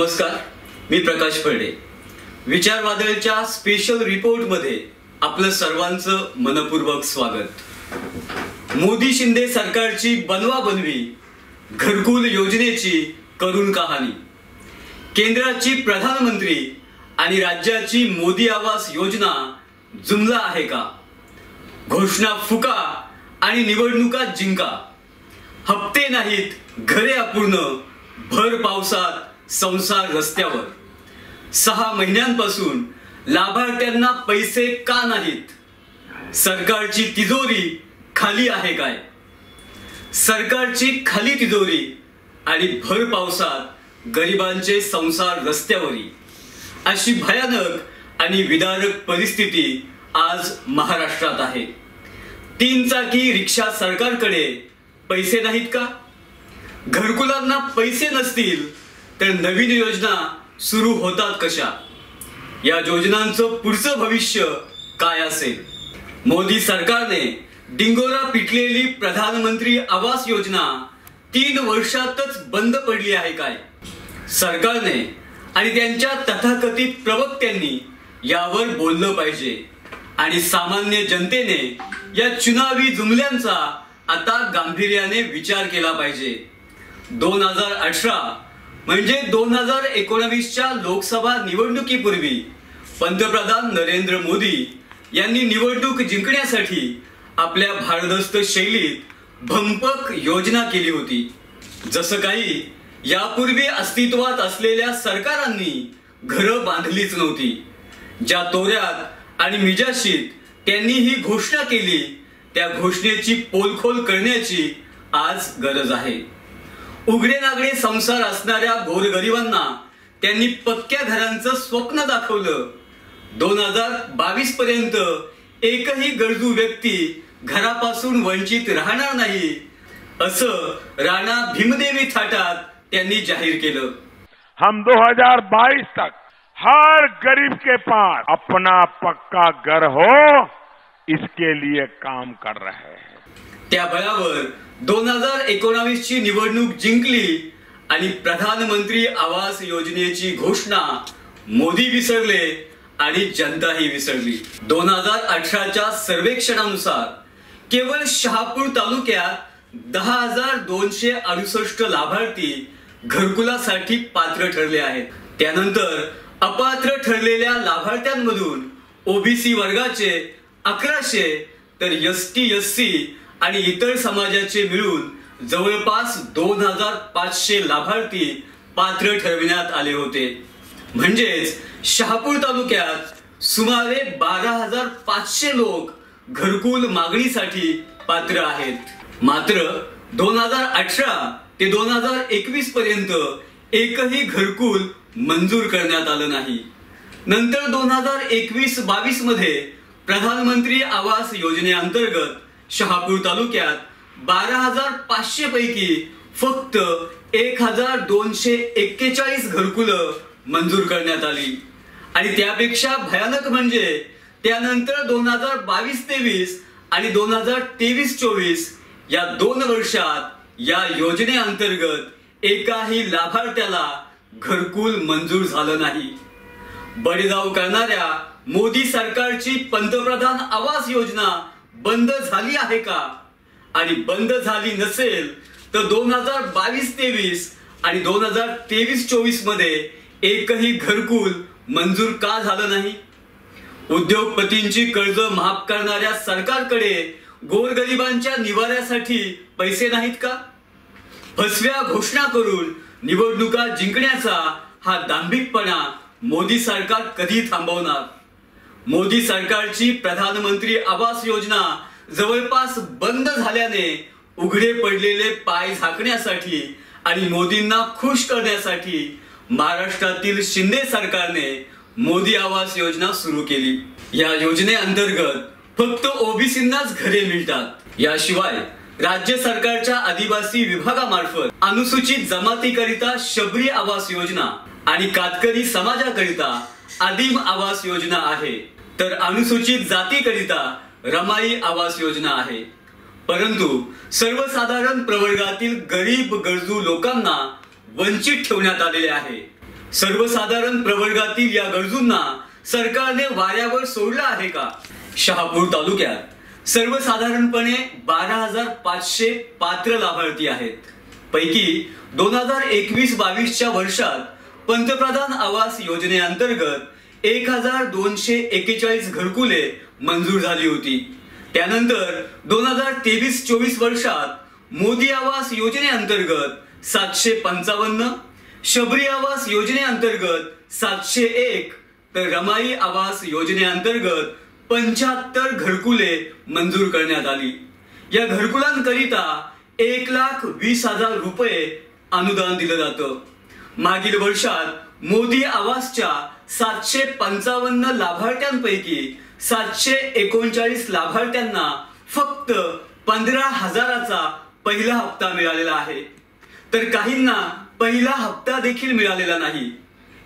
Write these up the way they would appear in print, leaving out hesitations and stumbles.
नमस्कार, मी प्रकाश फळडे. विचार वादळच्या special report मध्ये आपलं सर्वांचं मनपूर्वक स्वागत. मोदी शिंदे सरकारची बनवाबनवी, घरकुल योजनेची करुण कहाणी, केंद्राची प्रधानमंत्री आणि राज्याची मोदी आवास योजना जुमला आहे का? घोषणा फुका आणि निवडणुका जिंका. हप्ते नाहीत, घरे अपूर्ण, भर पावसात संसार रस्त्यावर. 6 महिन्यांपासून लाभार्थ्यांना पैसे का नाहीत? सरकारची तिजोरी खाली आहे काय? सरकारची खाली तिजोरी आणि भर पावसात गरिबांचे संसार रस्त्यावरी, अशी भयानक आणि विदारक परिस्थिती आज महाराष्ट्रात आहे. 3 चाकी रिक्षा सरकारकडे पैसे नाहीत का? घरकुलांना पैसे नसतील तर नवीन योजना सुरू होतात कशा? या योजनांचं पुढचं भविष्य काय असेल? मोदी सरकारने डिंगोरा पिटलेली प्रधानमंत्री आवास योजना 3 वर्षातच बंद पडली आहे काय? सरकारने आणि त्यांच्या तथाकथित प्रवक्त्यांनी यावर बोललं पाहिजे आणि सामान्य जनतेने या चुनावी जुमल्यांचा आता गांभीर्याने विचार केला पाहिजे. 2018 म्हणजे 2019च्या लोकसभा निवडणुकीपूर्वी पंतप्रधान नरेंद्र मोदी यांनी निवडणूक जिंकण्यासाठी आपल्या भारदस्त शैलीत भंपक योजना केली होती. जसं काही यापूर्वी अस्तित्वात असलेल्या सरकारांनी घरं बांधलीच नव्हती. ज्या तोऱ्यात आणि मिजाशीत त्यांनी ही घोषणा केली, त्या घोषणेची पोलखोल करण्याची आज गरज आहे. उघडे नागडे संसार असणाऱ्या गोरगरिबांना त्यांनी पक्क्या घरांचं स्वप्न दाखवलं. 2022 पर्यंत एकही गरजू व्यक्ती घरापासून वंचित राहणार नाही, असं राणा भीमदेवी थाटात त्यांनी जाहीर केलं. हम 2022 तक हर गरीब के पास अपना पक्का घर हो, इसके लिए काम कर रहे हैं. त्या बळावर 2019 ची निवडणूक जिंकली आणि प्रधानमंत्री आवास योजनेची घोषणा मोदी विसरले आणि जनताही विसरली. 2018च्या सर्वेक्षणानुसार केवळ शहापूर तालुक्यात 10,268 लाभार्थी घरकुलासाठी पात्र ठरले आहेत. त्यानंतर अपात्र ठरलेल्या लाभार्थ्यांमधून ओबीसी वर्गाचे 1100 तर एसटी, एससी आणि इतर समाजाचे मिळून जवळपास 2,500 लाभार्थी पात्र ठरविण्यात आले होते. म्हणजेच शहापूर तालुक्यात सुमारे 12,500 लोक घरकुल मागणीसाठी पात्र आहेत. मात्र 2018 ते 2021 पर्यंत एकही घरकुल मंजूर करण्यात आलं नाही. नंतर 2021-22 मध्ये प्रधानमंत्री आवास योजनेअंतर्गत शहापूर तालुक्यात 12,500 पैकी फक्त 1,241 घरकुलं मंजूर करण्यात आली. आणि त्यापेक्षा भयानक म्हणजे त्यानंतर 2022-23 आणि 2023-24 या 2 वर्षात या योजनेअंतर्गत एकाही लाभार्थ्याला घरकुल मंजूर झालं नाही. बळीराव करणाऱ्या मोदी सरकारची पंतप्रधान आवास योजना बंद झाली आहे का? आणि बंद झाली नसेल तर 2022-23 आणि 2023-24 मध्ये एकही घरकुल मंजूर का झालं नाही? उद्योगपतींची कर्ज माफ करणाऱ्या सरकारकडे गोरगरिबांच्या निवाऱ्यासाठी पैसे नाहीत का? फसव्या घोषणा करून निवडणुका जिंकण्याचा हा दांभिकपणा मोदी सरकार कधी थांबवणार? मोदी सरकारची प्रधानमंत्री आवास योजना जवळपास बंद झाल्याने उघडे पडलेले पाय झाकण्यासाठी आणि मोदींना खुश करण्यासाठी महाराष्ट्रातील शिंदे सरकारने मोदी आवास योजना सुरू केली. या योजनेअंतर्गत फक्त ओबीसींनाच घरे मिळतात. याशिवाय राज्य सरकारच्या आदिवासी विभागामार्फत अनुसूचित जमातीकरिता शबरी आवास योजना आणि कातकरी समाजाकरिता आदिम आवास योजना आहे, तर अनुसूचित जातीकरिता रमाई आवास योजना आहे. परंतु सर्वसाधारण प्रवर्गातील गरीब गरजू लोकांना वंचित ठेवण्यात आलेले आहे. सर्वसाधारण प्रवर्गातील या गरजूंना सरकारने वाऱ्यावर सोडलं आहे का? शहापूर तालुक्यात सर्वसाधारणपणे 12,500 पात्र लाभार्थी आहेत. पैकी 2021-22च्या वर्षात पंतप्रधान आवास योजनेअंतर्गत 1,241 घरकुले मंजूर झाली होती. त्यानंतर 2023-24 वर्षात मोदी आवास योजनेअंतर्गत 755, शबरी आवास योजनेअंतर्गत 701 तर रमाई आवास योजनेअंतर्गत 75 घरकुले मंजूर करण्यात आली. या घरकुलांकरिता 1,20,000 रुपये अनुदान दिलं जातं. मागील वर्षात मोदी आवासच्या 755 लाभार्थ्यांपैकी 739 लाभार्थ्यांना फक्त 15,000चा पहिला हप्ता मिळालेला आहे, तर काहींना पहिला हप्ता देखील मिळालेला नाही.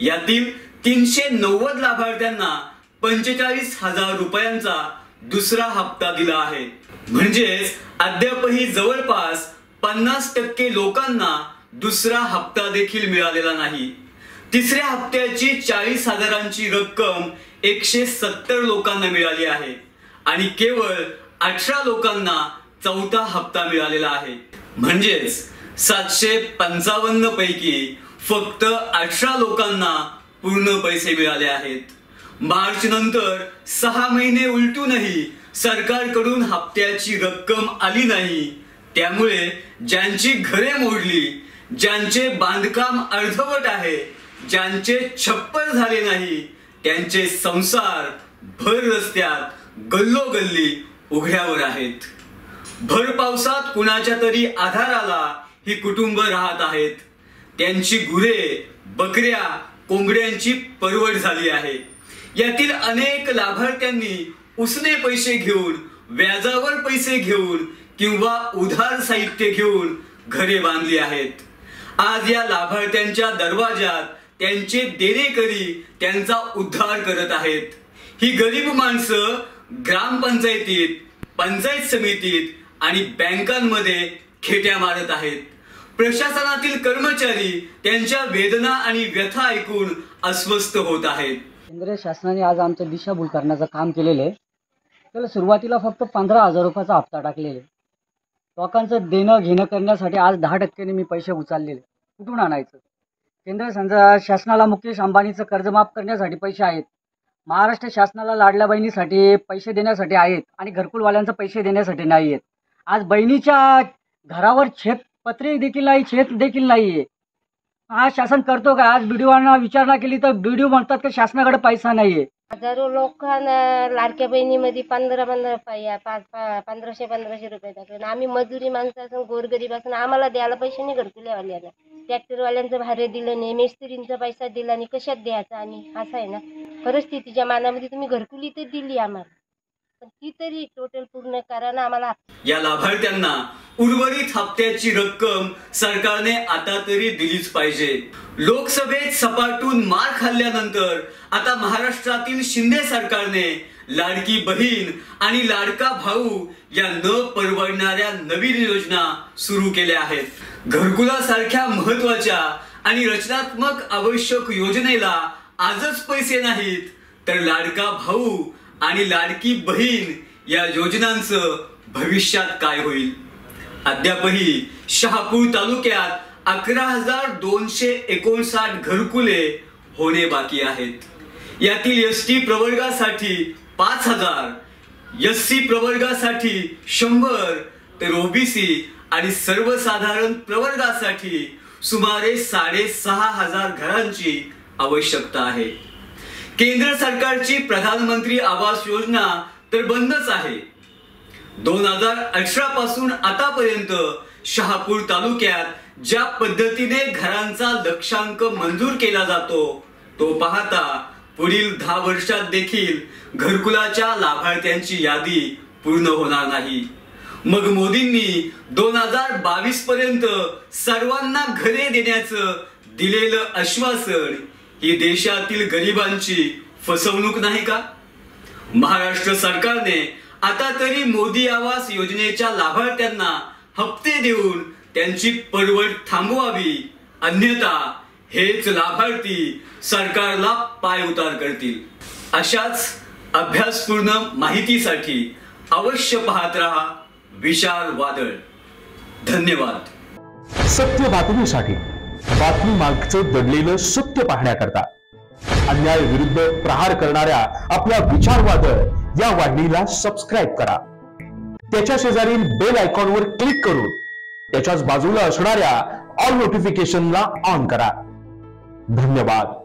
यातील 390 लाभार्थ्यांना 45,000 रुपयांचा दुसरा हप्ता दिला आहे. म्हणजेच अद्यापही जवळपास 50% लोकांना दुसरा हप्ता देखील मिळालेला नाही. तिसऱ्या हप्त्याची 40,000ची रक्कम 170 लोकांना मिळाली आहे आणि केवळ 18 लोकांना चौथा हप्ता मिळालेला आहे. म्हणजेच 755 पैकी फक्त 18 लोकांना पूर्ण पैसे मिळाले आहेत. मार्च नंतर 6 महिने उलटूनही सरकारकडून हप्त्याची रक्कम आली नाही. त्यामुळे ज्यांची घरे मोडली, ज्यांचे बांधकाम अर्धवट आहे, ज्यांचे छप्पर झाले नाही, त्यांचे संसार भर रस्त्यात गल्लोगल्ली उघड्यावर आहेत. भर पावसात कुणाच्या तरी आधाराला ही कुटुंब राहत आहेत. त्यांची गुरे, बकऱ्या, कोंबड्यांची परवड झाली आहे. यातील अनेक लाभार्थ्यांनी उसने पैसे घेऊन, व्याजावर पैसे घेऊन किंवा उधार साहित्य घेऊन घरे बांधली आहेत. आज या लाभार्थ्यांच्या दरवाजात त्यांचे देणेकरी त्यांचा उद्धार करत आहेत. ही गरीब माणसं ग्रामपंचायतीत, पंचायत समितीत आणि बँकांमध्ये खेट्या मारत आहेत. प्रशासनातील कर्मचारी त्यांच्या वेदना आणि व्यथा ऐकून अस्वस्थ होत आहेत. केंद्र शासनाने आज आमचं दिशाभूल करण्याचं काम केलेलं आहे. त्याला सुरुवातीला फक्त 15,000 रुपयाचा हप्ता टाकलेला आहे. लोकांचं देणं घेणं करण्यासाठी आज 10% मी पैसे उचललेले. कुठून आणायचं? केंद्र शासनाला मुकेश अंबानीचं कर्ज माफ करण्यासाठी पैसे आहेत. महाराष्ट्र शासनाला लाडल्या बहिणीसाठी पैसे देण्यासाठी आहेत आणि घरकुलवाल्यांचे पैसे देण्यासाठी नाही आहेत. आज बहिणीच्या घरावर पत्रे देखील नाही, छेद देखील नाही आहे. हा शासन करतो का? आज बीडीओना विचारणा केली तर बीडीओ म्हणतात की शासनाकडे पैसा नाही आहे. हजारो लोकांना लाडक्या बहिणीमध्ये 1500 रुपये टाकले. आम्ही मजुरी माणसं असून, गोरगरीब असून आम्हाला द्यायला पैसे नाही घरकुल्यावाल्याला. ट्रॅक्टरवाल्यांचं भाडे दिलं नाही, मेस्त्रींचा पैसा दिला नाही, कशात द्यायचा? आणि असं आहे ना, परिस्थितीच्या मानामध्ये तुम्ही घरकुली तर दिली आम्हाला, पण ती तरी टोटल पूर्ण करा ना आम्हाला. या लाभार्थ्यांना उर्वरित हप्त्याची रक्कम सरकारने आता तरी दिलीच पाहिजे. लोकसभेत सपाटून मार खाल्ल्यानंतर आता महाराष्ट्रातील शिंदे सरकारने लाडकी बहीण आणि लाडका भाऊ या न परवडणाऱ्या नवीन योजना सुरू केल्या आहेत. घरकुलासारख्या महत्वाच्या आणि रचनात्मक आवश्यक योजनेला आजच पैसे नाहीत, तर लाडका भाऊ आणि लाडकी बहीण या योजनांचं भविष्यात काय होईल? अद्यापही शहापूर तालुक्यात 11,259 घरकुले होणे बाकी आहेत. यातील एसटी प्रवर्गासाठी 5,000, एससी प्रवर्गासाठी 100 तर ओबीसी आणि सर्वसाधारण प्रवर्गासाठी सुमारे 6,500 घरांची आवश्यकता आहे. केंद्र सरकारची प्रधानमंत्री आवास योजना तर बंदच आहे. 2018 पासून आतापर्यंत शहापूर तालुक्यात ज्या पद्धतीने घरांचा लक्षांक मंजूर केला जातो तो पाहता पुढील 10 वर्षात देखील घरकुलाच्या लाभार्थ्यांची यादी पूर्ण होणार नाही. मग मोदींनी 2022 पर्यंत सर्वांना घरे देण्याचं दिलेलं आश्वासन ही देशातील गरिबांची फसवणूक नाही का? महाराष्ट्र सरकारने आता तरी मोदी आवास योजनेच्या लाभार्थ्यांना हप्ते देऊन त्यांची परवड थांबवावी, अन्यथा हेच लाभार्थी सरकारला पाय उतार करतील. अशाच अभ्यासपूर्ण माहितीसाठी अवश्य पाहत रहा विचार वादळ. धन्यवाद. सत्य बातमीसाठी, बातमी मागचं दडलेलं सत्य पाहण्याकरता अन्याय विरुद्ध प्रहार करणाऱ्या आपल्या विचार वादळ या वाहिनीला सबस्क्राईब करा. त्याच्या शेजारील बेल आयकॉनवर क्लिक करून त्याच्याच बाजूला असणाऱ्या ऑल नोटिफिकेशनला ऑन करा. धन्यवाद.